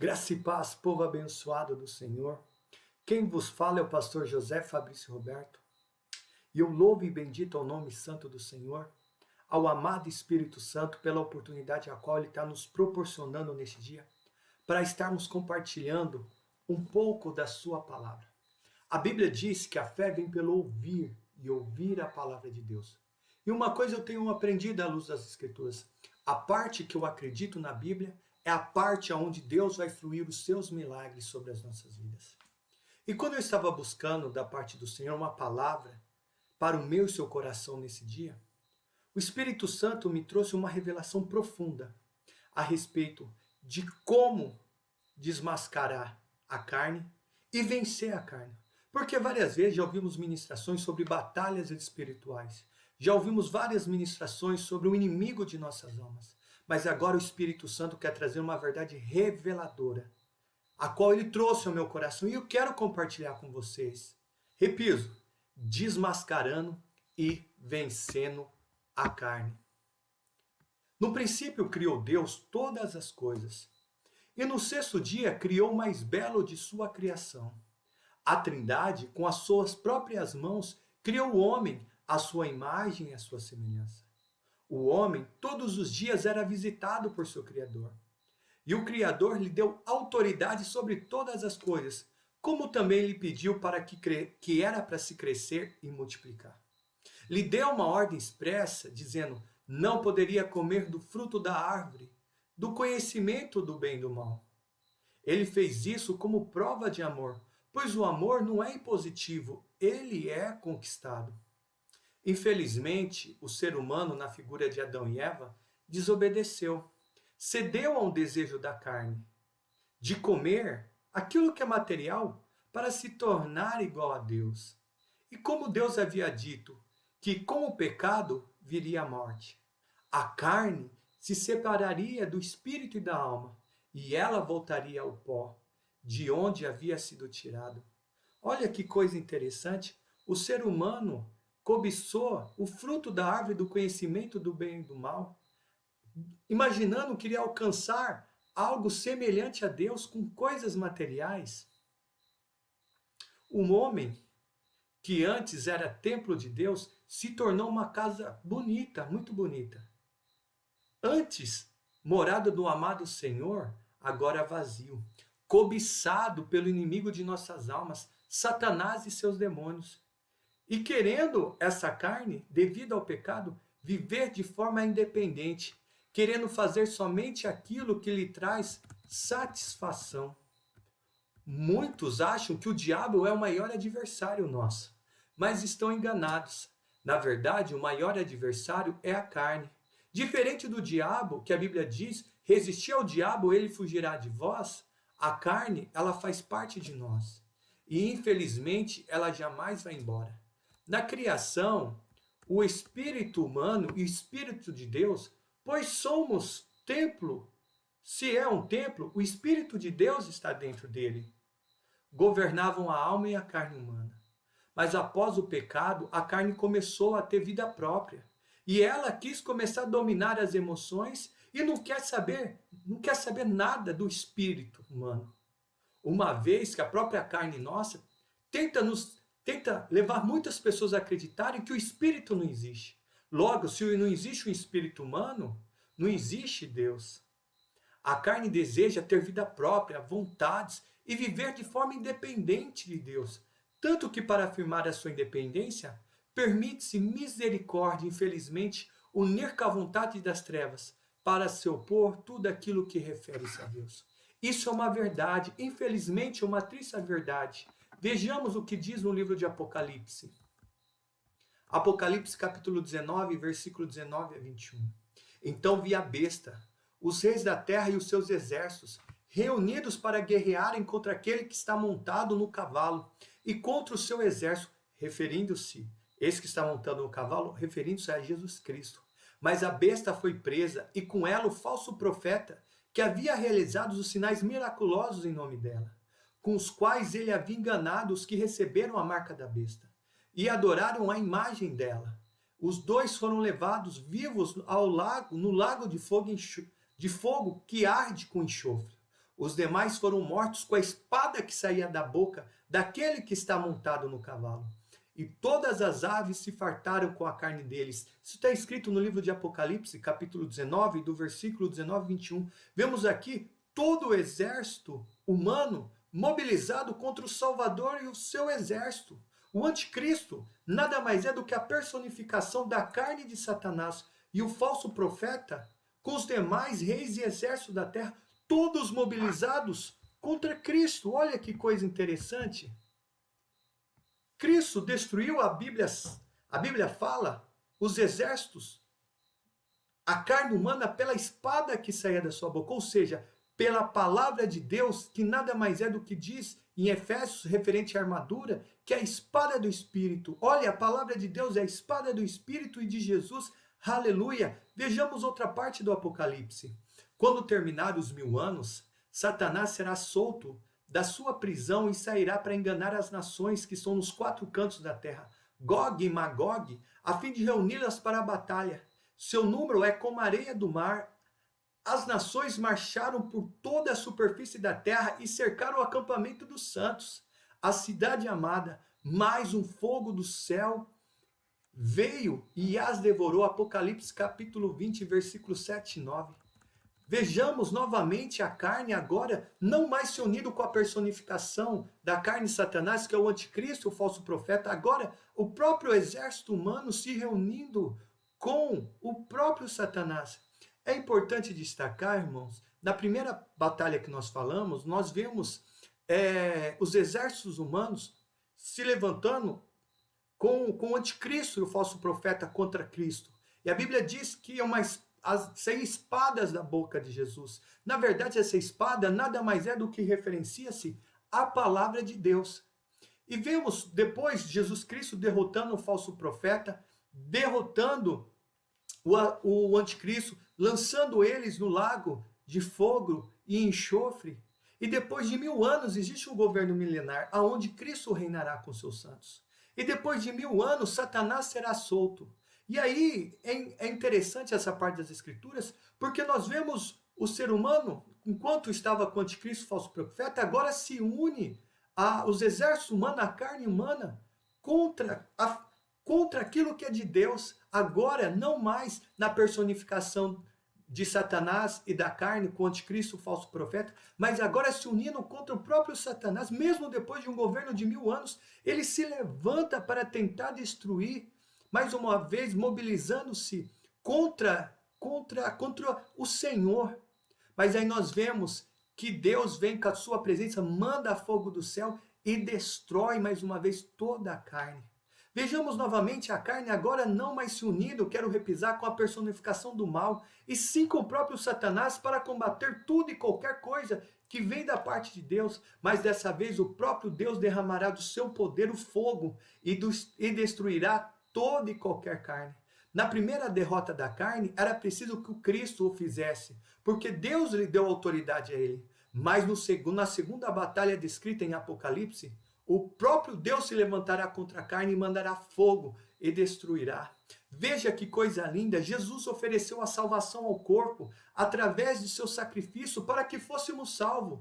Graça e paz, povo abençoado do Senhor. Quem vos fala é o pastor José Fabrício Roberto. E eu louvo e bendito ao nome santo do Senhor, ao amado Espírito Santo, pela oportunidade a qual Ele está nos proporcionando neste dia, para estarmos compartilhando um pouco da sua palavra. A Bíblia diz que a fé vem pelo ouvir e ouvir a palavra de Deus. E uma coisa eu tenho aprendido à luz das Escrituras: a parte que eu acredito na Bíblia é a parte onde Deus vai fluir os seus milagres sobre as nossas vidas. E quando eu estava buscando da parte do Senhor uma palavra para o meu e seu coração nesse dia, o Espírito Santo me trouxe uma revelação profunda a respeito de como desmascarar a carne e vencer a carne. Porque várias vezes já ouvimos ministrações sobre batalhas espirituais. Já ouvimos várias ministrações sobre o inimigo de nossas almas. Mas agora o Espírito Santo quer trazer uma verdade reveladora, a qual ele trouxe ao meu coração e eu quero compartilhar com vocês. Repito, desmascarando e vencendo a carne. No princípio criou Deus todas as coisas, e no sexto dia criou o mais belo de sua criação. A Trindade, com as suas próprias mãos, criou o homem à sua imagem e à sua semelhança. O homem todos os dias era visitado por seu Criador. E o Criador lhe deu autoridade sobre todas as coisas, como também lhe pediu que era para se crescer e multiplicar. Lhe deu uma ordem expressa, dizendo: não poderia comer do fruto da árvore, do conhecimento do bem e do mal. Ele fez isso como prova de amor, pois o amor não é impositivo, ele é conquistado. Infelizmente, o ser humano, na figura de Adão e Eva, desobedeceu, cedeu a um desejo da carne, de comer aquilo que é material para se tornar igual a Deus. E como Deus havia dito que com o pecado viria a morte, a carne se separaria do espírito e da alma, e ela voltaria ao pó, de onde havia sido tirado. Olha que coisa interessante, o ser humano cobiçou o fruto da árvore do conhecimento do bem e do mal, imaginando que iria alcançar algo semelhante a Deus com coisas materiais. Um homem que antes era templo de Deus se tornou uma casa bonita, muito bonita. Antes, morada do amado Senhor, agora vazio, cobiçado pelo inimigo de nossas almas, Satanás e seus demônios. E querendo essa carne, devido ao pecado, viver de forma independente, querendo fazer somente aquilo que lhe traz satisfação. Muitos acham que o diabo é o maior adversário nosso, mas estão enganados. Na verdade, o maior adversário é a carne. Diferente do diabo, que a Bíblia diz, resistir ao diabo, ele fugirá de vós, a carne, ela faz parte de nós. E infelizmente, ela jamais vai embora. Na criação, o espírito humano e o espírito de Deus, pois somos templo. Se é um templo, o espírito de Deus está dentro dele. Governavam a alma e a carne humana. Mas após o pecado, a carne começou a ter vida própria. E ela quis começar a dominar as emoções e não quer saber nada do espírito humano. Uma vez que a própria carne nossa tenta levar muitas pessoas a acreditarem que o espírito não existe. Logo, se não existe um espírito humano, não existe Deus. A carne deseja ter vida própria, vontades e viver de forma independente de Deus. Tanto que, para afirmar a sua independência, permite-se misericórdia, infelizmente, unir com a vontade das trevas para se opor tudo aquilo que refere-se a Deus. Isso é uma verdade, infelizmente, é uma triste verdade. Vejamos o que diz no livro de Apocalipse. Apocalipse capítulo 19, versículo 19 a 21. Então vi a besta, os reis da terra e os seus exércitos, reunidos para guerrearem contra aquele que está montado no cavalo e contra o seu exército, referindo-se, esse que está montado no cavalo, referindo-se a Jesus Cristo. Mas a besta foi presa e com ela o falso profeta que havia realizado os sinais miraculosos em nome dela, com os quais ele havia enganado os que receberam a marca da besta e adoraram a imagem dela. Os dois foram levados vivos ao lago, no lago de fogo que arde com enxofre, Os demais foram mortos com a espada que saía da boca daquele que está montado no cavalo. E todas as aves se fartaram com a carne deles. Isso está escrito no livro de Apocalipse, capítulo 19, do versículo 19 e 21. Vemos aqui todo o exército humano mobilizado contra o Salvador e o seu exército. O anticristo nada mais é do que a personificação da carne de Satanás e o falso profeta com os demais reis e exércitos da terra, todos mobilizados contra Cristo. Olha que coisa interessante. Cristo destruiu a Bíblia fala, os exércitos, a carne humana pela espada que saía da sua boca, ou seja, pela palavra de Deus, que nada mais é do que diz em Efésios, referente à armadura, que é a espada do Espírito. Olha, a palavra de Deus é a espada do Espírito e de Jesus. Aleluia! Vejamos outra parte do Apocalipse. Quando terminar os 1000 anos, Satanás será solto da sua prisão e sairá para enganar as nações que estão nos 4 cantos da terra, Gog e Magog, a fim de reuni-las para a batalha. Seu número é como a areia do mar. As nações marcharam por toda a superfície da terra e cercaram o acampamento dos santos, a cidade amada, mais um fogo do céu veio e as devorou. Apocalipse capítulo 20, versículos 7 e 9. Vejamos novamente a carne agora não mais se unindo com a personificação da carne de Satanás, que é o anticristo, o falso profeta. Agora o próprio exército humano se reunindo com o próprio Satanás. É importante destacar, irmãos, na primeira batalha que nós falamos, nós vemos os exércitos humanos se levantando com o anticristo e o falso profeta contra Cristo. E a Bíblia diz que saem espadas da boca de Jesus. Na verdade, essa espada nada mais é do que referencia-se à palavra de Deus. E vemos depois Jesus Cristo derrotando o falso profeta, derrotando o anticristo, lançando eles no lago de fogo e enxofre. E depois de 1000 anos existe um governo milenar, aonde Cristo reinará com seus santos. E depois de 1000 anos, Satanás será solto. E aí é interessante essa parte das Escrituras, porque nós vemos o ser humano, enquanto estava com o anticristo, o falso profeta, agora se une aos exércitos humanos, a carne humana, contra aquilo que é de Deus. Agora, não mais na personificação de Satanás e da carne com o anticristo, o falso profeta, mas agora se unindo contra o próprio Satanás. Mesmo depois de um governo de 1000 anos, ele se levanta para tentar destruir, mais uma vez mobilizando-se contra o Senhor. Mas aí nós vemos que Deus vem com a sua presença, manda fogo do céu e destrói mais uma vez toda a carne. Vejamos novamente a carne agora não mais se unindo, quero repisar, com a personificação do mal, e sim com o próprio Satanás para combater tudo e qualquer coisa que vem da parte de Deus, mas dessa vez o próprio Deus derramará do seu poder o fogo e destruirá toda e qualquer carne. Na primeira derrota da carne, era preciso que o Cristo o fizesse, porque Deus lhe deu autoridade a ele. Mas na segunda batalha descrita em Apocalipse, o próprio Deus se levantará contra a carne e mandará fogo e destruirá. Veja que coisa linda, Jesus ofereceu a salvação ao corpo através de seu sacrifício para que fôssemos salvos,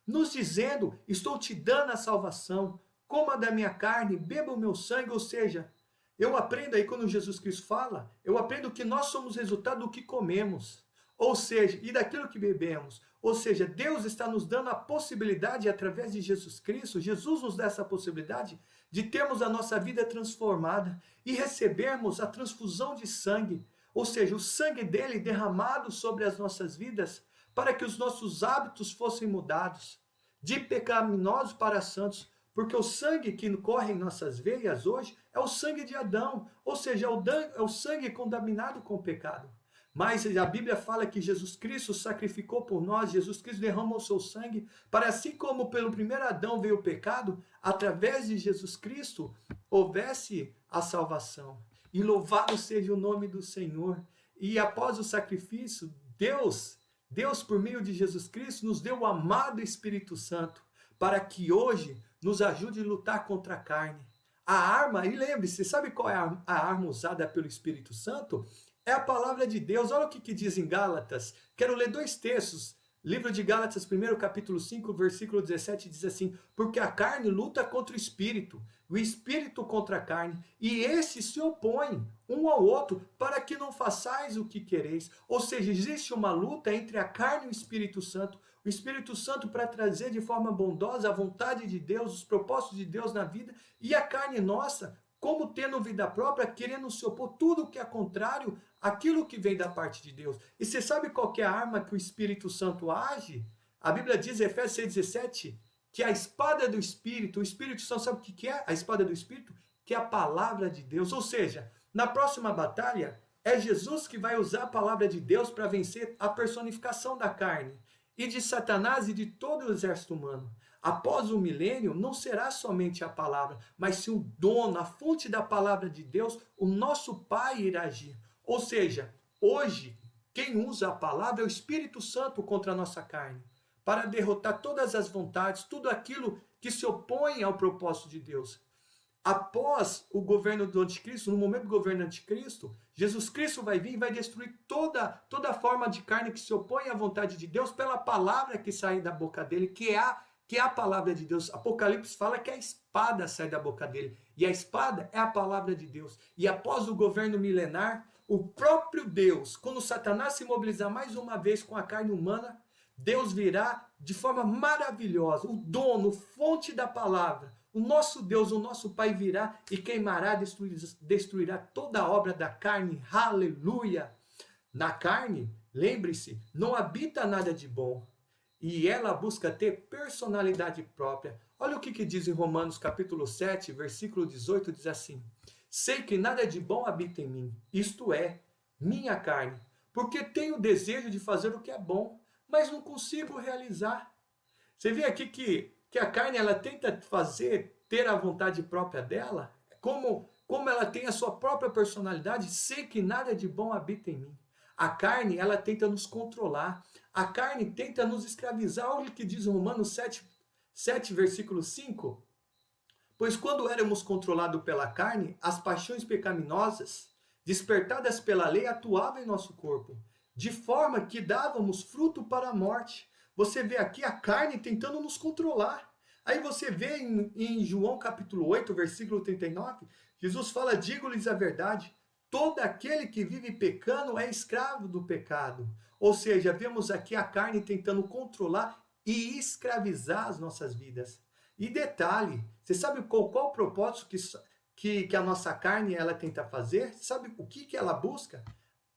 nos dizendo: estou te dando a salvação, coma da minha carne, beba o meu sangue. Ou seja, eu aprendo aí quando Jesus Cristo fala, eu aprendo que nós somos resultado do que comemos, ou seja, e daquilo que bebemos. Ou seja, Deus está nos dando a possibilidade, através de Jesus Cristo, Jesus nos dá essa possibilidade de termos a nossa vida transformada e recebermos a transfusão de sangue, ou seja, o sangue dele derramado sobre as nossas vidas, para que os nossos hábitos fossem mudados, de pecaminosos para santos, porque o sangue que corre em nossas veias hoje é o sangue de Adão, ou seja, é o sangue contaminado com o pecado. Mas a Bíblia fala que Jesus Cristo sacrificou por nós, Jesus Cristo derramou o seu sangue, para assim como pelo primeiro Adão veio o pecado, através de Jesus Cristo houvesse a salvação. E louvado seja o nome do Senhor. E após o sacrifício, Deus por meio de Jesus Cristo nos deu o amado Espírito Santo, para que hoje nos ajude a lutar contra a carne. A arma, e lembre-se, sabe qual é a arma usada pelo Espírito Santo? É a palavra de Deus. Olha o que diz em Gálatas. Quero ler 2 textos. Livro de Gálatas, capítulo 5, versículo 17, diz assim: porque a carne luta contra o espírito contra a carne, e esses se opõem um ao outro, para que não façais o que quereis. Ou seja, existe uma luta entre a carne e o Espírito Santo. O Espírito Santo para trazer de forma bondosa a vontade de Deus, os propósitos de Deus na vida, e a carne nossa, como tendo vida própria, querendo se opor tudo que é contrário àquilo que vem da parte de Deus. E você sabe qual que é a arma que o Espírito Santo age? A Bíblia diz, em Efésios 6,17, que a espada do Espírito, o Espírito Santo sabe o que é a espada do Espírito? Que é a palavra de Deus. Ou seja, na próxima batalha, é Jesus que vai usar a palavra de Deus para vencer a personificação da carne e de Satanás e de todo o exército humano. Após o milênio, não será somente a palavra, mas sim o dono, a fonte da palavra de Deus, o nosso Pai irá agir. Ou seja, hoje, quem usa a palavra é o Espírito Santo contra a nossa carne, para derrotar todas as vontades, tudo aquilo que se opõe ao propósito de Deus. Após o governo do anticristo, no momento do governo do anticristo, Jesus Cristo vai vir e vai destruir toda forma de carne que se opõe à vontade de Deus pela palavra que sai da boca dele, que é a palavra de Deus. Apocalipse fala que a espada sai da boca dele. E a espada é a palavra de Deus. E após o governo milenar, o próprio Deus, quando Satanás se mobilizar mais uma vez com a carne humana, Deus virá de forma maravilhosa, o dono, fonte da palavra. O nosso Deus, o nosso Pai virá e queimará, destruirá toda a obra da carne. Aleluia! Na carne, lembre-se, não habita nada de bom. E ela busca ter personalidade própria. Olha o que diz em Romanos capítulo 7, versículo 18, diz assim: sei que nada de bom habita em mim, isto é, minha carne, porque tenho o desejo de fazer o que é bom, mas não consigo realizar. Você vê aqui que a carne ela tenta ter a vontade própria dela, como ela tem a sua própria personalidade, sei que nada de bom habita em mim. A carne, ela tenta nos controlar. A carne tenta nos escravizar. Olha o que diz em Romanos 7, versículo 5. Pois quando éramos controlados pela carne, as paixões pecaminosas, despertadas pela lei, atuavam em nosso corpo, de forma que dávamos fruto para a morte. Você vê aqui a carne tentando nos controlar. Aí você vê em João capítulo 8, versículo 39, Jesus fala: digo-lhes a verdade, todo aquele que vive pecando é escravo do pecado. Ou seja, vemos aqui a carne tentando controlar e escravizar as nossas vidas. E detalhe, você sabe qual o propósito que a nossa carne ela tenta fazer? Sabe o que ela busca?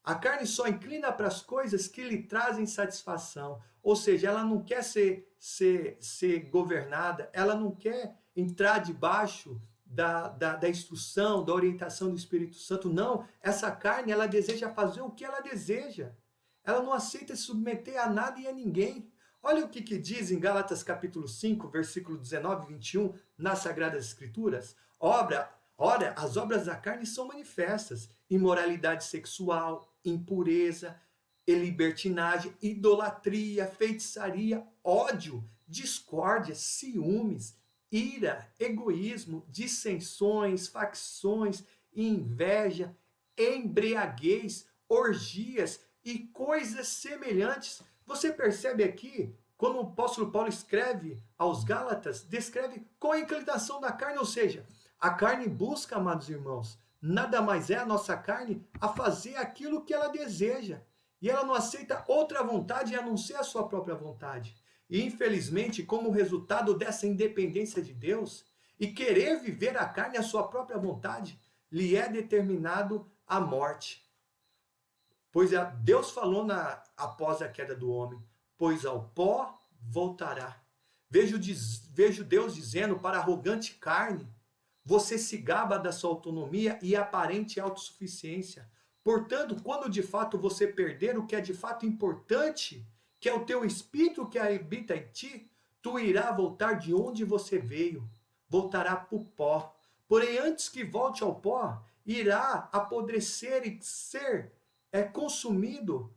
A carne só inclina para as coisas que lhe trazem satisfação. Ou seja, ela não quer ser governada, ela não quer entrar debaixo da instrução, da orientação do Espírito Santo. Não, essa carne ela deseja fazer o que ela deseja. Ela não aceita se submeter a nada e a ninguém. Olha o que diz em Gálatas capítulo 5, versículo 19 e 21, nas Sagradas Escrituras. Ora, as obras da carne são manifestas: imoralidade sexual, impureza, libertinagem, idolatria, feitiçaria, ódio, discórdia, ciúmes, ira, egoísmo, dissensões, facções, inveja, embriaguez, orgias e coisas semelhantes. Você percebe aqui, quando o apóstolo Paulo escreve aos Gálatas, descreve com a inclinação da carne, ou seja, a carne busca, amados irmãos, nada mais é a nossa carne a fazer aquilo que ela deseja. E ela não aceita outra vontade a não ser a sua própria vontade. E infelizmente, como resultado dessa independência de Deus e querer viver a carne a sua própria vontade, lhe é determinado a morte. Pois Deus falou após a queda do homem: pois ao pó voltará. Vejo Deus dizendo para a arrogante carne: você se gaba da sua autonomia e aparente autossuficiência. Portanto, quando de fato você perder o que é de fato importante, que é o teu espírito que habita em ti, tu irá voltar de onde você veio, voltará para o pó. Porém, antes que volte ao pó, irá apodrecer e ser consumido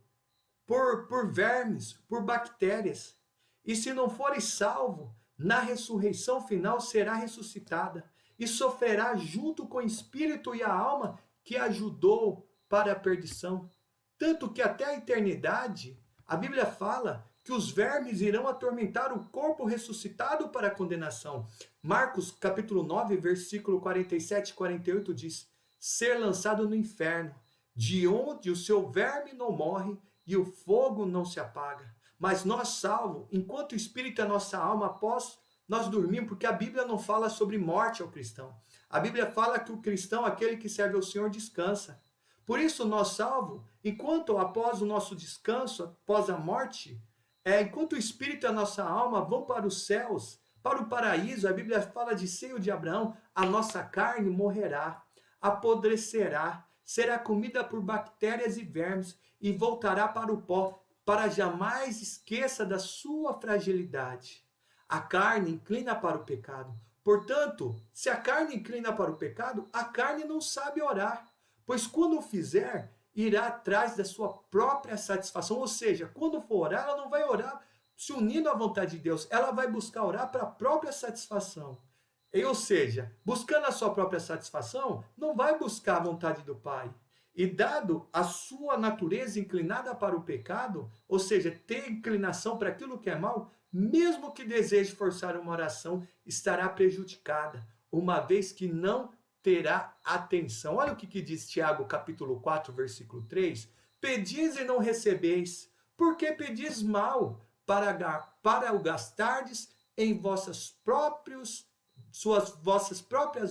por vermes, por bactérias. E se não fores salvo, na ressurreição final será ressuscitada e sofrerá junto com o espírito e a alma que ajudou para a perdição. Tanto que até a eternidade, a Bíblia fala que os vermes irão atormentar o corpo ressuscitado para a condenação. Marcos capítulo 9, versículo 47 e 48 diz: ser lançado no inferno, de onde o seu verme não morre e o fogo não se apaga. Mas nós salvo, enquanto o espírito é nossa alma, após nós dormimos, porque a Bíblia não fala sobre morte ao cristão. A Bíblia fala que o cristão, aquele que serve ao Senhor, descansa. Por isso, nós salvo, enquanto após o nosso descanso, após a morte, enquanto o espírito e a nossa alma vão para os céus, para o paraíso, a Bíblia fala de seio de Abraão, a nossa carne morrerá, apodrecerá, será comida por bactérias e vermes e voltará para o pó, para jamais esqueça da sua fragilidade. A carne inclina para o pecado. Portanto, se a carne inclina para o pecado, a carne não sabe orar, pois quando o fizer, irá atrás da sua própria satisfação. Ou seja, quando for orar, ela não vai orar se unindo à vontade de Deus, ela vai buscar orar para a própria satisfação. Ou seja, buscando a sua própria satisfação, não vai buscar a vontade do Pai. E dado a sua natureza inclinada para o pecado, ou seja, ter inclinação para aquilo que é mal, mesmo que deseje forçar uma oração, estará prejudicada, uma vez que não terá atenção. Olha o que diz Tiago, capítulo 4, versículo 3. Pedis e não recebeis, porque pedis mal, para o gastardes em vossas próprias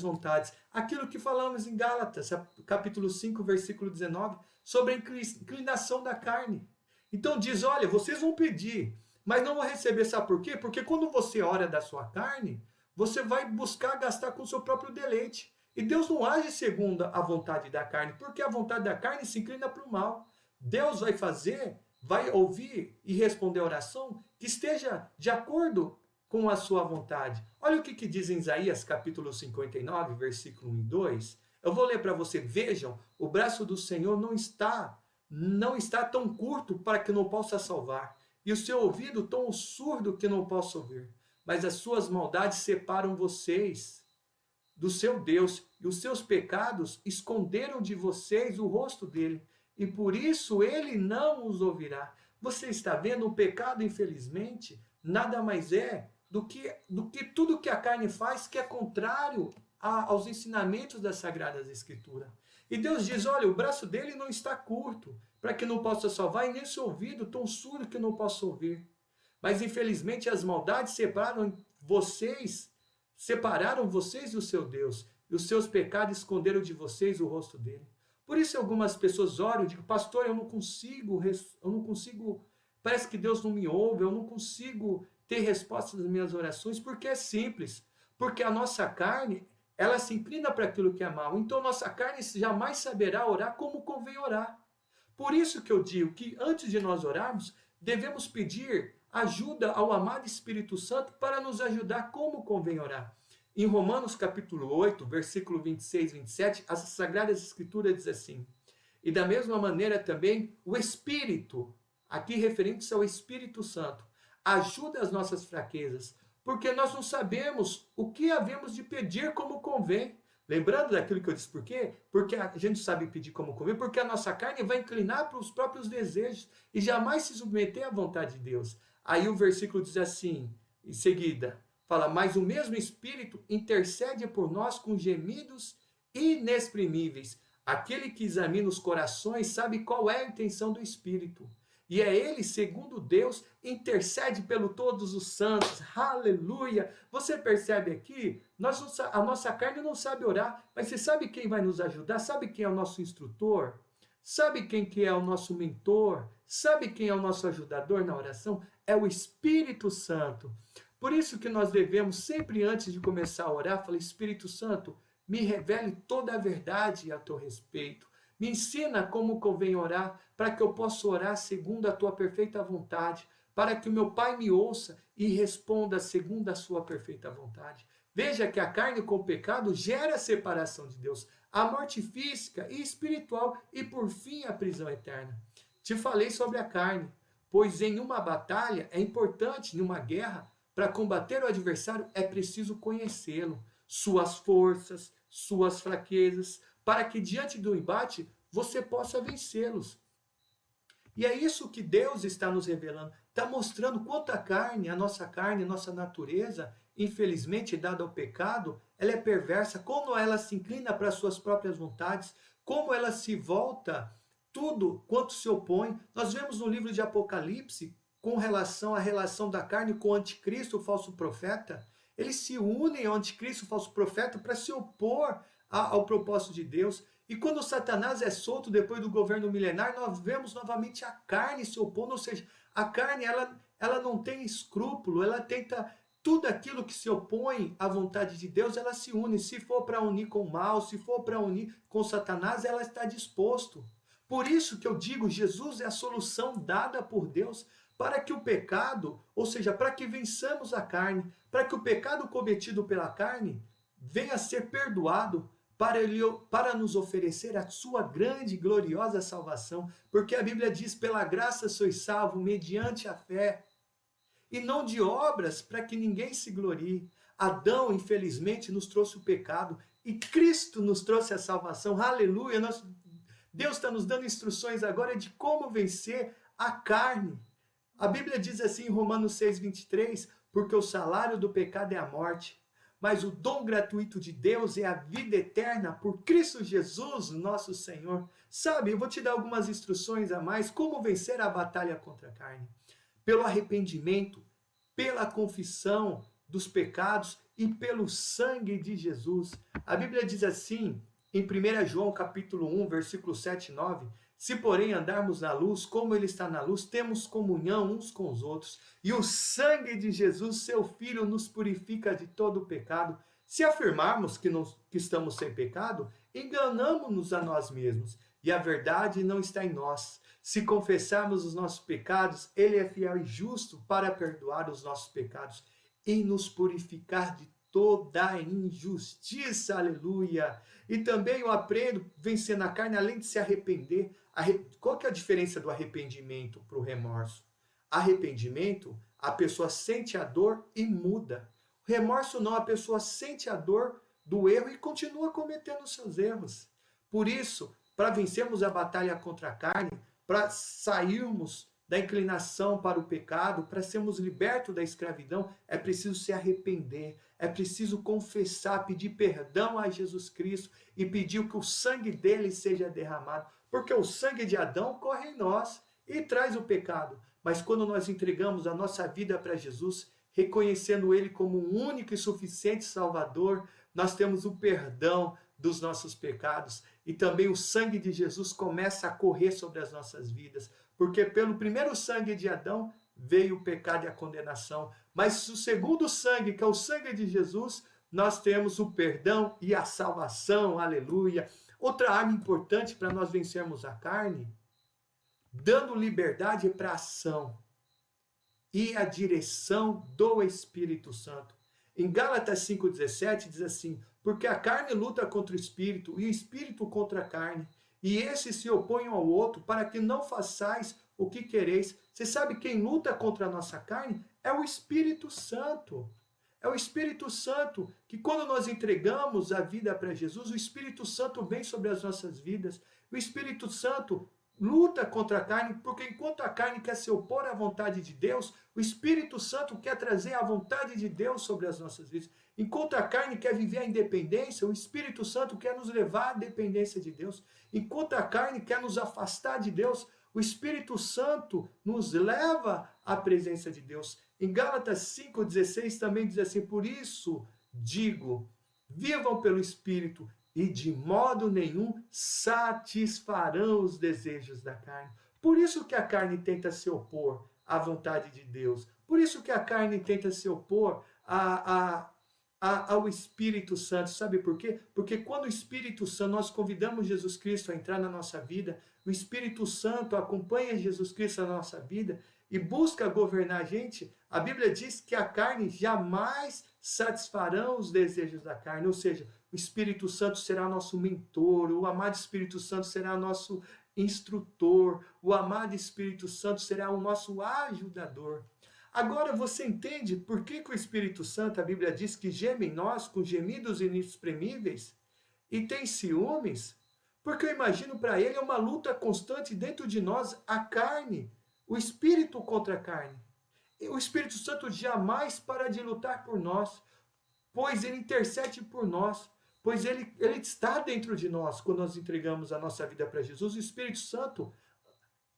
vontades. Aquilo que falamos em Gálatas, capítulo 5, versículo 19, sobre a inclinação da carne. Então diz, olha, vocês vão pedir, mas não vão receber, sabe por quê? Porque quando você ora da sua carne, você vai buscar gastar com o seu próprio deleite. E Deus não age segundo a vontade da carne, porque a vontade da carne se inclina para o mal. Deus vai ouvir e responder a oração que esteja de acordo com a sua vontade. Olha o que diz em Isaías, capítulo 59, versículo 1 e 2. Eu vou ler para você. Vejam, o braço do Senhor não está tão curto para que não possa salvar, e o seu ouvido tão surdo que não possa ouvir. Mas as suas maldades separam vocês do seu Deus, e os seus pecados esconderam de vocês o rosto dele, e por isso ele não os ouvirá. Você está vendo, o pecado, infelizmente, nada mais é do que tudo que a carne faz, que é contrário aos ensinamentos das Sagradas Escrituras. E Deus diz, olha, o braço dele não está curto, para que não possa salvar, e nem seu ouvido tão surdo que não possa ouvir. Mas, infelizmente, as maldades separaram vocês do seu Deus, e os seus pecados esconderam de vocês o rosto dele. Por isso, algumas pessoas oram e dizem, pastor, eu não consigo, parece que Deus não me ouve, eu não consigo ter resposta das minhas orações, porque é simples, porque a nossa carne, ela se inclina para aquilo que é mal, então nossa carne jamais saberá orar como convém orar. Por isso que eu digo que antes de nós orarmos, devemos pedir ajuda ao amado Espírito Santo para nos ajudar como convém orar. Em Romanos capítulo 8, versículo 26 e 27, as Sagradas Escrituras diz assim, e da mesma maneira também o Espírito, aqui referente ao Espírito Santo, ajuda as nossas fraquezas, porque nós não sabemos o que havemos de pedir como convém. Lembrando daquilo que eu disse, por quê? Porque a gente sabe pedir como convém, porque a nossa carne vai inclinar para os próprios desejos e jamais se submeter à vontade de Deus. Aí o versículo diz assim, em seguida, fala, mas o mesmo Espírito intercede por nós com gemidos inexprimíveis. Aquele que examina os corações sabe qual é a intenção do Espírito. E é ele, segundo Deus, intercede pelo todos os santos. Aleluia! Você percebe aqui? A nossa carne não sabe orar, mas você sabe quem vai nos ajudar? Sabe quem é o nosso instrutor? Sabe quem que é o nosso mentor? Sabe quem é o nosso ajudador na oração? É o Espírito Santo. Por isso que nós devemos, sempre antes de começar a orar, falar, Espírito Santo, me revele toda a verdade a teu respeito. Me ensina como convém orar, para que eu possa orar segundo a tua perfeita vontade, para que o meu Pai me ouça e responda segundo a sua perfeita vontade. Veja que a carne com o pecado gera a separação de Deus, a morte física e espiritual e, por fim, a prisão eterna. Te falei sobre a carne, pois em uma batalha é importante, numa guerra, para combater o adversário é preciso conhecê-lo, suas forças, suas fraquezas, para que diante do embate você possa vencê-los. E é isso que Deus está nos revelando. está mostrando quanto a nossa carne, a nossa natureza, infelizmente, dada ao pecado, ela é perversa, como ela se inclina para as suas próprias vontades, como ela se volta tudo quanto se opõe. Nós vemos no livro de Apocalipse, com relação à relação da carne com o anticristo, o falso profeta, eles se unem ao anticristo, o falso profeta, para se opor ao propósito de Deus. E quando Satanás é solto depois do governo milenar, nós vemos novamente a carne se opondo, ou seja, a carne ela não tem escrúpulo, ela tenta tudo aquilo que se opõe à vontade de Deus, ela se une. Se for para unir com o mal, se for para unir com Satanás, ela está disposto. Por isso que eu digo, Jesus é a solução dada por Deus para que o pecado, ou seja, para que vençamos a carne, para que o pecado cometido pela carne venha a ser perdoado, para nos oferecer a sua grande e gloriosa salvação, porque a Bíblia diz, pela graça sois salvo, mediante a fé, e não de obras, para que ninguém se glorie. Adão, infelizmente, nos trouxe o pecado, e Cristo nos trouxe a salvação, aleluia. Deus está nos dando instruções agora de como vencer a carne. A Bíblia diz assim em Romanos 6:23, porque o salário do pecado é a morte, mas o dom gratuito de Deus é a vida eterna por Cristo Jesus, nosso Senhor. Sabe, eu vou te dar algumas instruções a mais, como vencer a batalha contra a carne. Pelo arrependimento, pela confissão dos pecados e pelo sangue de Jesus. A Bíblia diz assim, em 1 João capítulo 1, versículo 7 e 9, se porém andarmos na luz, como ele está na luz, temos comunhão uns com os outros, e o sangue de Jesus, seu Filho, nos purifica de todo o pecado. Se afirmarmos que estamos sem pecado, enganamo-nos a nós mesmos, e a verdade não está em nós. Se confessarmos os nossos pecados, ele é fiel e justo para perdoar os nossos pecados e nos purificar de toda a injustiça, aleluia. E também eu aprendo, vencendo a carne, além de se arrepender. Qual que é a diferença do arrependimento para o remorso? Arrependimento, a pessoa sente a dor e muda. Remorso não, a pessoa sente a dor do erro e continua cometendo os seus erros. Por isso, para vencermos a batalha contra a carne, para sairmos da inclinação para o pecado, para sermos libertos da escravidão, é preciso se arrepender, é preciso confessar, pedir perdão a Jesus Cristo e pedir que o sangue dele seja derramado, porque o sangue de Adão corre em nós e traz o pecado. Mas quando nós entregamos a nossa vida para Jesus, reconhecendo ele como o único e suficiente Salvador, nós temos o perdão dos nossos pecados e também o sangue de Jesus começa a correr sobre as nossas vidas, porque pelo primeiro sangue de Adão veio o pecado e a condenação, mas o segundo sangue, que é o sangue de Jesus, nós temos o perdão e a salvação, aleluia. Outra arma importante para nós vencermos a carne, dando liberdade para a ação e a direção do Espírito Santo. Em Gálatas 5,17 diz assim, porque a carne luta contra o Espírito e o Espírito contra a carne, e esses se opõem ao outro para que não façais o que quereis. Você sabe quem luta contra a nossa carne? É o Espírito Santo. É o Espírito Santo que quando nós entregamos a vida para Jesus, o Espírito Santo vem sobre as nossas vidas. O Espírito Santo luta contra a carne, porque enquanto a carne quer se opor à vontade de Deus, o Espírito Santo quer trazer a vontade de Deus sobre as nossas vidas. Enquanto a carne quer viver a independência, o Espírito Santo quer nos levar à dependência de Deus. Enquanto a carne quer nos afastar de Deus, o Espírito Santo nos leva à presença de Deus. Em Gálatas 5,16 também diz assim, por isso digo, vivam pelo Espírito e de modo nenhum satisfarão os desejos da carne. Por isso que a carne tenta se opor à vontade de Deus. Por isso que a carne tenta se opor ao Espírito Santo. Sabe por quê? Porque quando o Espírito Santo, nós convidamos Jesus Cristo a entrar na nossa vida, o Espírito Santo acompanha Jesus Cristo na nossa vida e busca governar a gente, a Bíblia diz que a carne jamais satisfarão os desejos da carne, ou seja, o Espírito Santo será nosso mentor, o amado Espírito Santo será nosso instrutor, o amado Espírito Santo será o nosso ajudador. Agora você entende por que o Espírito Santo, a Bíblia diz que geme em nós com gemidos inexprimíveis e tem ciúmes? Porque eu imagino para ele é uma luta constante dentro de nós, a carne, o espírito contra a carne. o Espírito Santo jamais para de lutar por nós, pois ele intercede por nós, pois ele está dentro de nós quando nós entregamos a nossa vida para Jesus. O Espírito Santo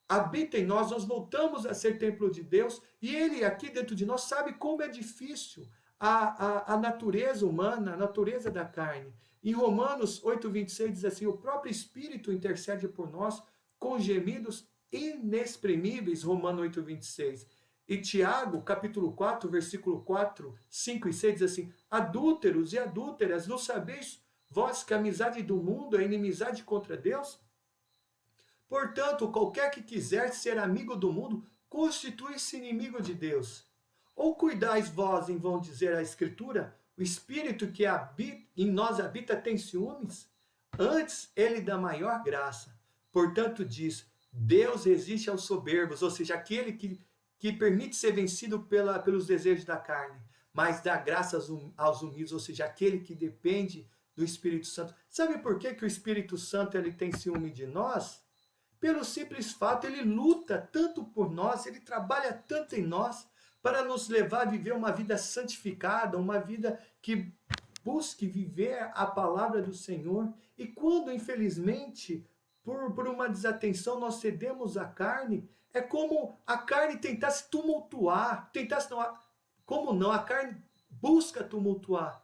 habita em nós, nós voltamos a ser templo de Deus, e ele aqui dentro de nós sabe como é difícil a natureza humana, a natureza da carne. Em Romanos 8,26 diz assim, o próprio Espírito intercede por nós com gemidos inexprimíveis, Romanos 8,26. E Tiago, capítulo 4, versículo 4, 5 e 6 diz assim, adúlteros e adúlteras, não sabeis vós que a amizade do mundo é inimizade contra Deus? Portanto, qualquer que quiser ser amigo do mundo, constitui-se inimigo de Deus. Ou cuidais vós em vão dizer a Escritura, o Espírito que em nós habita tem ciúmes? Antes, ele dá maior graça. Portanto, diz, Deus resiste aos soberbos, ou seja, aquele que permite ser vencido pelos desejos da carne, mas dá graça aos humildes, ou seja, aquele que depende do Espírito Santo. Sabe por que o Espírito Santo ele tem ciúme de nós? Pelo simples fato, ele luta tanto por nós, ele trabalha tanto em nós, para nos levar a viver uma vida santificada, uma vida que busque viver a palavra do Senhor. E quando, infelizmente, por uma desatenção, nós cedemos à carne, é como a carne tentar se tumultuar, a carne busca tumultuar,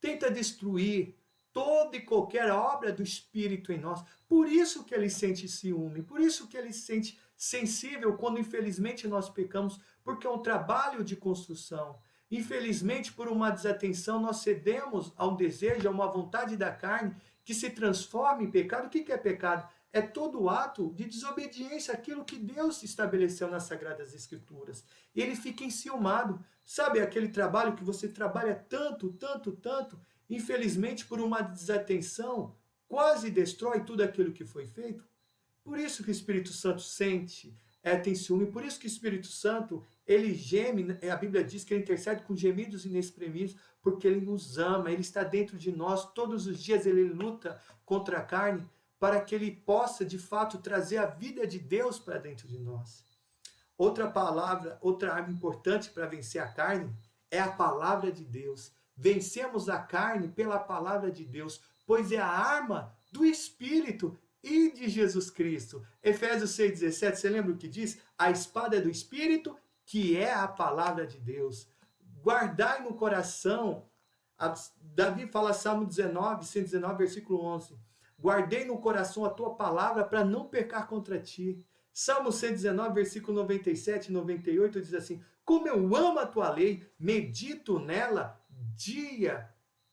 tenta destruir toda e qualquer obra do Espírito em nós. Por isso que ele sente ciúme, por isso que ele se sente sensível quando infelizmente nós pecamos, porque é um trabalho de construção. Infelizmente, por uma desatenção, nós cedemos a um desejo, a uma vontade da carne que se transforma em pecado. O que é pecado? É todo ato de desobediência àquilo que Deus estabeleceu nas Sagradas Escrituras. E ele fica enciumado. Sabe aquele trabalho que você trabalha tanto, tanto, tanto, infelizmente, por uma desatenção, quase destrói tudo aquilo que foi feito? Por isso que o Espírito Santo tem ciúme, por isso que o Espírito Santo, ele geme, a Bíblia diz que ele intercede com gemidos inexprimíveis, porque ele nos ama, ele está dentro de nós, todos os dias ele luta contra a carne, para que ele possa, de fato, trazer a vida de Deus para dentro de nós. Outra arma importante para vencer a carne é a palavra de Deus. Vencemos a carne pela palavra de Deus, pois é a arma do Espírito e de Jesus Cristo. Efésios 6,17, você lembra o que diz? A espada do Espírito, que é a palavra de Deus. Guardai no coração, Davi fala, Salmo 119, versículo 11, guardei no coração a tua palavra para não pecar contra ti. Salmo 119, versículo 97 e 98 diz assim, como eu amo a tua lei, medito nela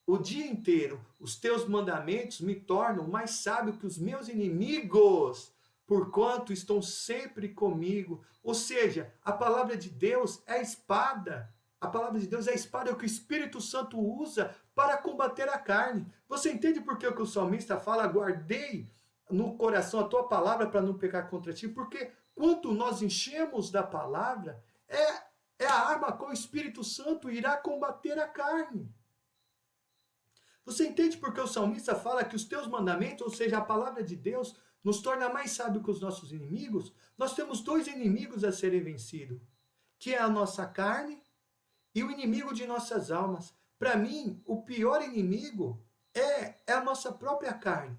o dia inteiro. Os teus mandamentos me tornam mais sábio que os meus inimigos, porquanto estão sempre comigo. Ou seja, a palavra de Deus é a espada. A palavra de Deus é a espada que o Espírito Santo usa para combater a carne. Você entende por que o salmista fala, guardei no coração a tua palavra para não pecar contra ti? Porque quando nós enchemos da palavra, é a arma com o Espírito Santo irá combater a carne. Você entende por que o salmista fala que os teus mandamentos, ou seja, a palavra de Deus, nos torna mais sábio que os nossos inimigos? Nós temos dois inimigos a serem vencidos, que é a nossa carne e o inimigo de nossas almas. Para mim, o pior inimigo é a nossa própria carne.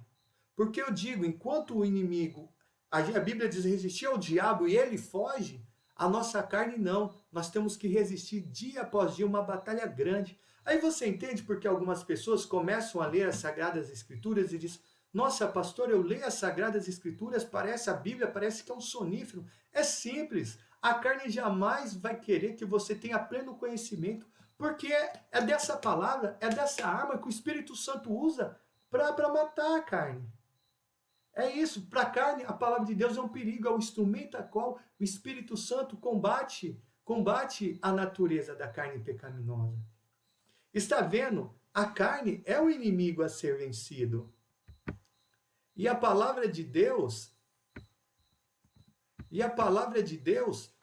Porque eu digo, enquanto o inimigo, a Bíblia diz resistir ao diabo e ele foge, a nossa carne não. Nós temos que resistir dia após dia, uma batalha grande. Aí você entende porque algumas pessoas começam a ler as Sagradas Escrituras e dizem, nossa, pastor, eu leio as Sagradas Escrituras, a Bíblia parece que é um sonífero. É simples, a carne jamais vai querer que você tenha pleno conhecimento, porque é dessa palavra, é dessa arma que o Espírito Santo usa para matar a carne. É isso, para a carne, a palavra de Deus é um perigo, é um instrumento a qual o Espírito Santo combate a natureza da carne pecaminosa. Está vendo? A carne é o inimigo a ser vencido. E a palavra de Deus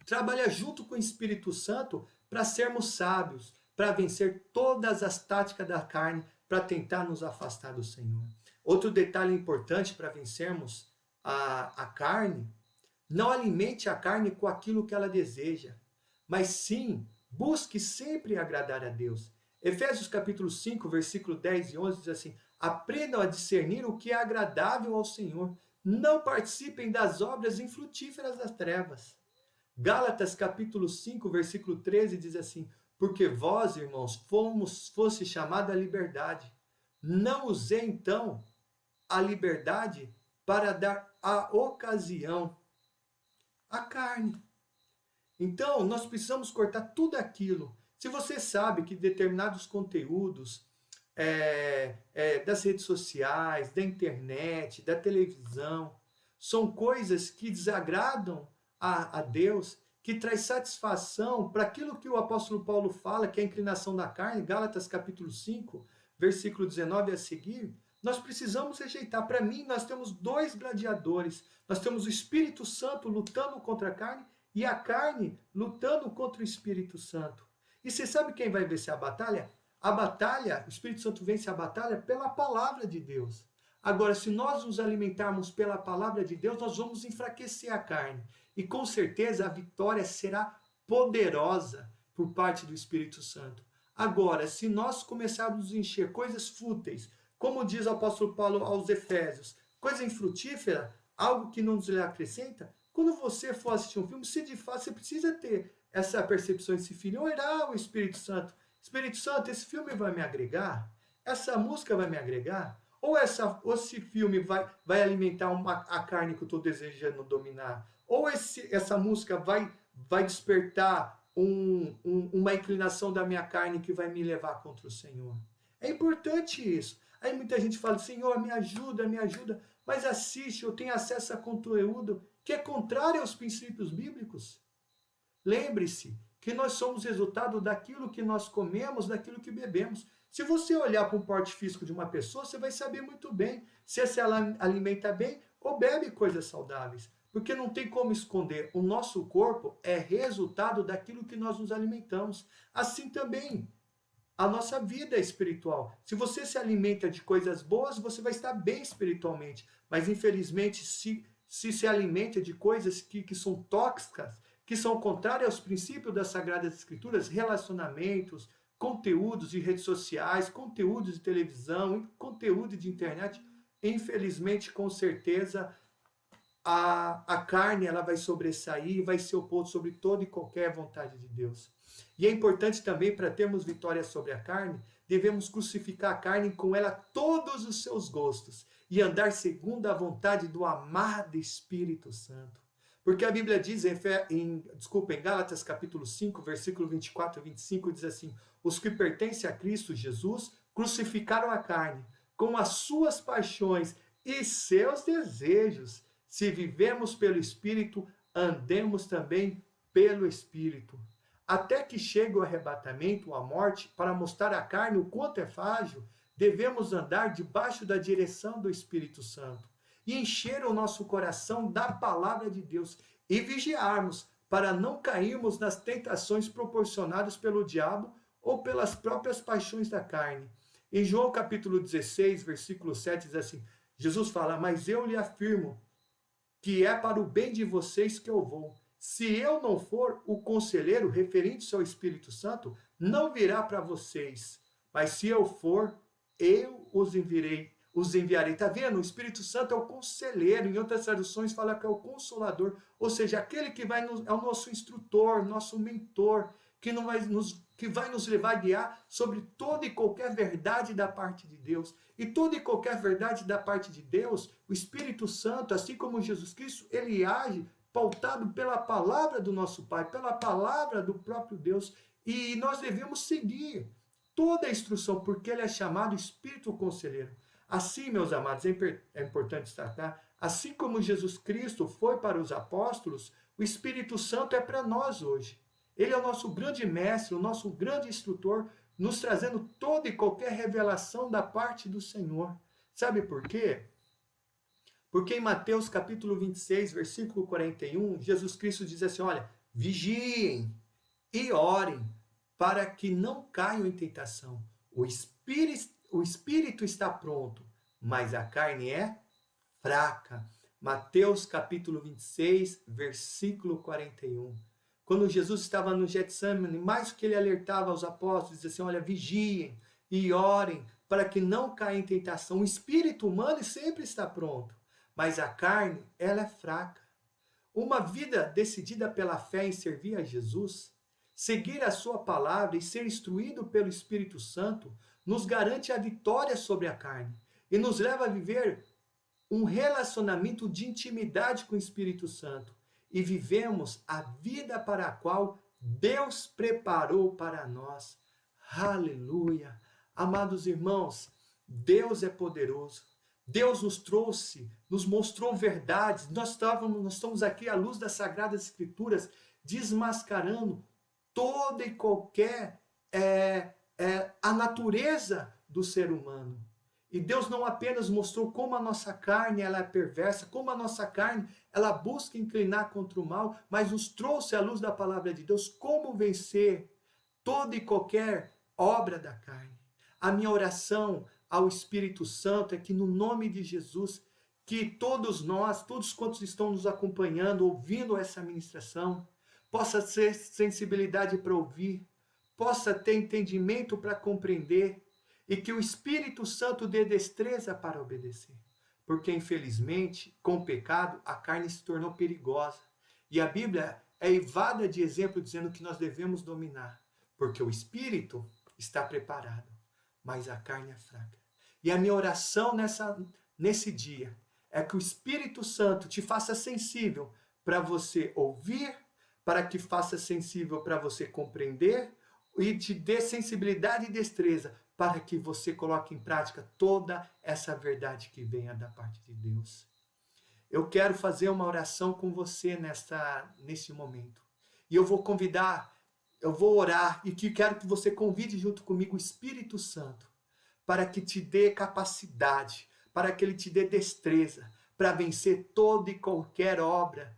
trabalha junto com o Espírito Santo para sermos sábios, para vencer todas as táticas da carne, para tentar nos afastar do Senhor. Outro detalhe importante para vencermos a carne, não alimente a carne com aquilo que ela deseja, mas sim busque sempre agradar a Deus. Efésios capítulo 5, versículo 10 e 11 diz assim: aprendam a discernir o que é agradável ao Senhor. Não participem das obras infrutíferas das trevas. Gálatas capítulo 5, versículo 13 diz assim: porque vós, irmãos, fosse chamado à liberdade. Não usei então a liberdade para dar a ocasião à carne. Então, nós precisamos cortar tudo aquilo. Se você sabe que determinados conteúdos das redes sociais, da internet, da televisão, são coisas que desagradam a Deus, que traz satisfação para aquilo que o apóstolo Paulo fala, que é a inclinação da carne, Gálatas capítulo 5, versículo 19 a seguir, nós precisamos rejeitar. Para mim, nós temos dois gladiadores. Nós temos o Espírito Santo lutando contra a carne e a carne lutando contra o Espírito Santo. E você sabe quem vai vencer a batalha? A batalha, o Espírito Santo vence a batalha pela palavra de Deus. Agora, se nós nos alimentarmos pela palavra de Deus, nós vamos enfraquecer a carne. E com certeza a vitória será poderosa por parte do Espírito Santo. Agora, se nós começarmos a encher coisas fúteis, como diz o apóstolo Paulo aos Efésios, coisa infrutífera, algo que não nos acrescenta, quando você for assistir um filme, se de fato você precisa ter essa percepção, esse filho, orar o Espírito Santo. Espírito Santo, esse filme vai me agregar? Essa música vai me agregar? Ou esse filme vai alimentar a carne que eu estou desejando dominar? Ou essa música vai despertar uma inclinação da minha carne que vai me levar contra o Senhor? É importante isso. Aí muita gente fala, Senhor, me ajuda, mas assiste, eu tenho acesso a conteúdo que é contrário aos princípios bíblicos. Lembre-se que nós somos resultado daquilo que nós comemos, daquilo que bebemos. Se você olhar para o porte físico de uma pessoa, você vai saber muito bem se ela alimenta bem ou bebe coisas saudáveis. Porque não tem como esconder. O nosso corpo é resultado daquilo que nós nos alimentamos. Assim também, a nossa vida é espiritual. Se você se alimenta de coisas boas, você vai estar bem espiritualmente. Mas, infelizmente, se alimenta de coisas que são tóxicas, que são contrárias aos princípios das Sagradas Escrituras, relacionamentos, conteúdos de redes sociais, conteúdos de televisão, conteúdo de internet, infelizmente, com certeza, a carne ela vai sobressair e vai se opor sobre toda e qualquer vontade de Deus. E é importante também, para termos vitória sobre a carne, devemos crucificar a carne com ela todos os seus gostos e andar segundo a vontade do amado Espírito Santo. Porque a Bíblia diz em Gálatas capítulo 5, versículo 24 e 25, diz assim: os que pertencem a Cristo Jesus crucificaram a carne com as suas paixões e seus desejos. Se vivemos pelo Espírito, andemos também pelo Espírito. Até que chegue o arrebatamento, a morte, para mostrar à carne o quanto é frágil, devemos andar debaixo da direção do Espírito Santo e encher o nosso coração da palavra de Deus e vigiarmos para não cairmos nas tentações proporcionadas pelo diabo ou pelas próprias paixões da carne. Em João capítulo 16, versículo 7, diz assim, Jesus fala, mas eu lhe afirmo que é para o bem de vocês que eu vou. Se eu não for, o conselheiro, referente-se ao Espírito Santo, não virá para vocês. Mas se eu for, eu os enviarei. Está vendo? O Espírito Santo é o conselheiro. Em outras traduções fala que é o consolador. Ou seja, aquele que é o nosso instrutor, nosso mentor, que vai nos levar a guiar sobre toda e qualquer verdade da parte de Deus. E toda e qualquer verdade da parte de Deus, o Espírito Santo, assim como Jesus Cristo, ele age pautado pela palavra do nosso Pai, pela palavra do próprio Deus. E nós devemos seguir toda a instrução, porque ele é chamado Espírito Conselheiro. Assim, meus amados, é importante destacar, assim como Jesus Cristo foi para os apóstolos, o Espírito Santo é para nós hoje. Ele é o nosso grande mestre, o nosso grande instrutor, nos trazendo toda e qualquer revelação da parte do Senhor. Sabe por quê? Porque em Mateus capítulo 26, versículo 41, Jesus Cristo diz assim, olha, vigiem e orem para que não caiam em tentação. O espírito está pronto, mas a carne é fraca. Mateus capítulo 26, versículo 41. quando Jesus estava no Getsemane, mais que ele alertava aos apóstolos, dizia assim, olha, vigiem e orem para que não caia em tentação. O espírito humano sempre está pronto, mas a carne, ela é fraca. Uma vida decidida pela fé em servir a Jesus, seguir a sua palavra e ser instruído pelo Espírito Santo, nos garante a vitória sobre a carne e nos leva a viver um relacionamento de intimidade com o Espírito Santo e vivemos a vida para a qual Deus preparou para nós. Aleluia! Amados irmãos, Deus é poderoso. Deus nos trouxe, nos mostrou verdades. Nós estamos aqui à luz das Sagradas Escrituras, desmascarando toda e qualquer a natureza do ser humano. E Deus não apenas mostrou como a nossa carne ela é perversa, como a nossa carne ela busca inclinar contra o mal, mas nos trouxe à luz da palavra de Deus como vencer toda e qualquer obra da carne. A minha oração ao Espírito Santo é que no nome de Jesus, que todos nós, todos quantos estão nos acompanhando, ouvindo essa ministração, possa ter sensibilidade para ouvir, possa ter entendimento para compreender, e que o Espírito Santo dê destreza para obedecer. Porque, infelizmente, com o pecado, a carne se tornou perigosa. E a Bíblia é eivada de exemplo dizendo que nós devemos dominar. Porque o Espírito está preparado, mas a carne é fraca. E a minha oração nesse dia é que o Espírito Santo te faça sensível para você ouvir, para que faça sensível para você compreender e te dê sensibilidade e destreza para que você coloque em prática toda essa verdade que venha da parte de Deus. Eu quero fazer uma oração com você nesse momento. E eu vou orar e quero que você convide junto comigo o Espírito Santo para que te dê capacidade, para que ele te dê destreza, para vencer toda e qualquer obra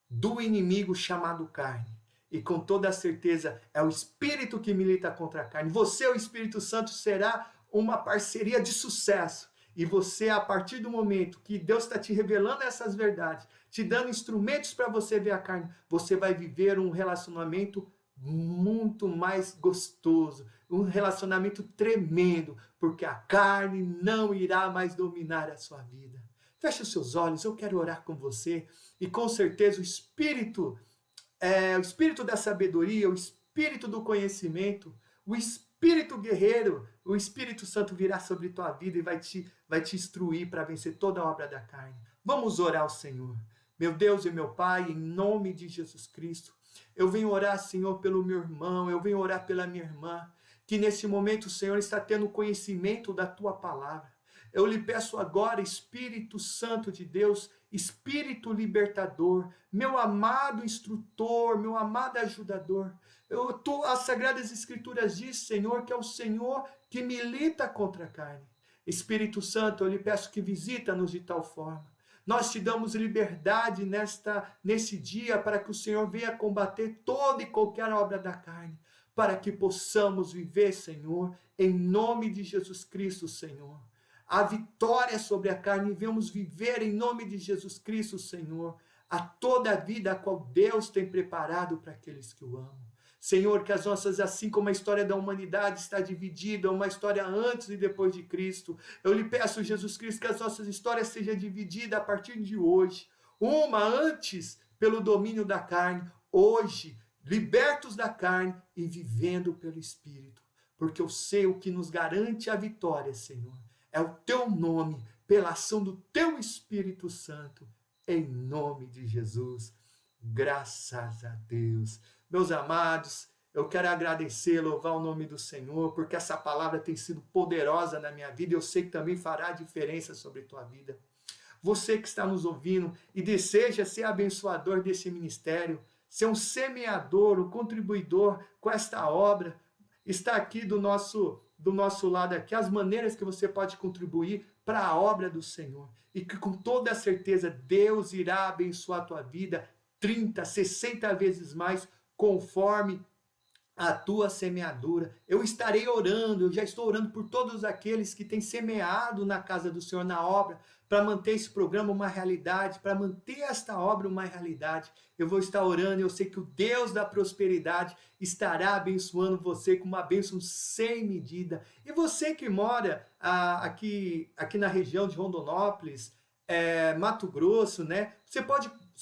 do inimigo chamado carne. E com toda a certeza é o Espírito que milita contra a carne. Você, o Espírito Santo, será uma parceria de sucesso. E você, a partir do momento que Deus está te revelando essas verdades, te dando instrumentos para você ver a carne, você vai viver um relacionamento muito mais gostoso, um relacionamento tremendo, porque a carne não irá mais dominar a sua vida. Feche os seus olhos, eu quero orar com você e com certeza o Espírito da sabedoria, o Espírito do conhecimento, o Espírito guerreiro, o Espírito Santo virá sobre tua vida e vai te instruir para vencer toda a obra da carne. Vamos orar ao Senhor. Meu Deus e meu Pai, em nome de Jesus Cristo, eu venho orar, Senhor, pelo meu irmão, eu venho orar pela minha irmã, que nesse momento o Senhor está tendo conhecimento da tua palavra. Eu lhe peço agora, Espírito Santo de Deus, Espírito libertador, meu amado instrutor, meu amado ajudador. As Sagradas Escrituras diz, Senhor, que é o Senhor que milita contra a carne. Espírito Santo, eu lhe peço que visita-nos de tal forma. Nós te damos liberdade nesse dia para que o Senhor venha combater toda e qualquer obra da carne, para que possamos viver, Senhor, em nome de Jesus Cristo, Senhor. A vitória sobre a carne, e vamos viver em nome de Jesus Cristo, Senhor, a toda a vida a qual Deus tem preparado para aqueles que o amam. Senhor, que as nossas, assim como a história da humanidade está dividida, uma história antes e depois de Cristo, eu lhe peço, Jesus Cristo, que as nossas histórias sejam divididas a partir de hoje. Uma antes pelo domínio da carne, hoje, libertos da carne e vivendo pelo Espírito. Porque eu sei o que nos garante a vitória, Senhor. É o teu nome, pela ação do teu Espírito Santo, em nome de Jesus. Graças a Deus. Meus amados, eu quero agradecer, louvar o nome do Senhor, porque essa palavra tem sido poderosa na minha vida. Eu sei que também fará diferença sobre a tua vida. Você que está nos ouvindo e deseja ser abençoador desse ministério, ser um semeador, um contribuidor com esta obra, está aqui do nosso lado aqui, as maneiras que você pode contribuir para a obra do Senhor. E que com toda certeza Deus irá abençoar a tua vida 30, 60 vezes mais, conforme a tua semeadura. Eu estarei orando, eu já estou orando por todos aqueles que têm semeado na casa do Senhor, na obra, para manter esse programa uma realidade, para manter esta obra uma realidade. Eu vou estar orando, eu sei que o Deus da prosperidade estará abençoando você com uma bênção sem medida. E você que mora aqui na região de Rondonópolis, Mato Grosso, né? Você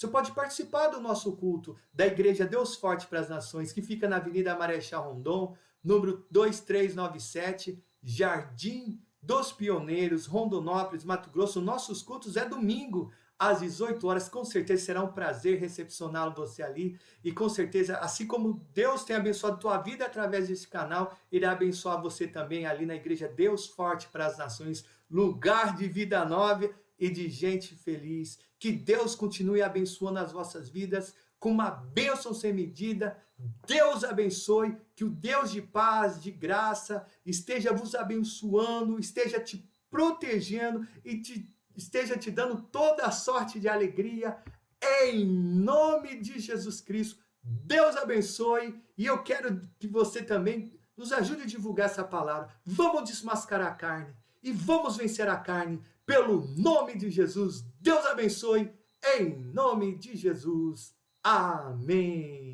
pode participar do nosso culto da Igreja Deus Forte para as Nações, que fica na Avenida Marechal Rondon, número 2397, Jardim dos Pioneiros, Rondonópolis, Mato Grosso. Nossos cultos é domingo, às 18 horas. Com certeza será um prazer recepcioná-lo você ali. E com certeza, assim como Deus tem abençoado a tua vida através desse canal, irá abençoar você também ali na Igreja Deus Forte para as Nações, lugar de vida nova e de gente feliz. Que Deus continue abençoando as vossas vidas com uma bênção sem medida. Deus abençoe, que o Deus de paz, de graça, esteja vos abençoando, esteja te protegendo e esteja te dando toda a sorte de alegria, em nome de Jesus Cristo. Deus abençoe, e eu quero que você também nos ajude a divulgar essa palavra. Vamos desmascarar a carne e vamos vencer a carne pelo nome de Jesus. Deus abençoe, em nome de Jesus. Amém.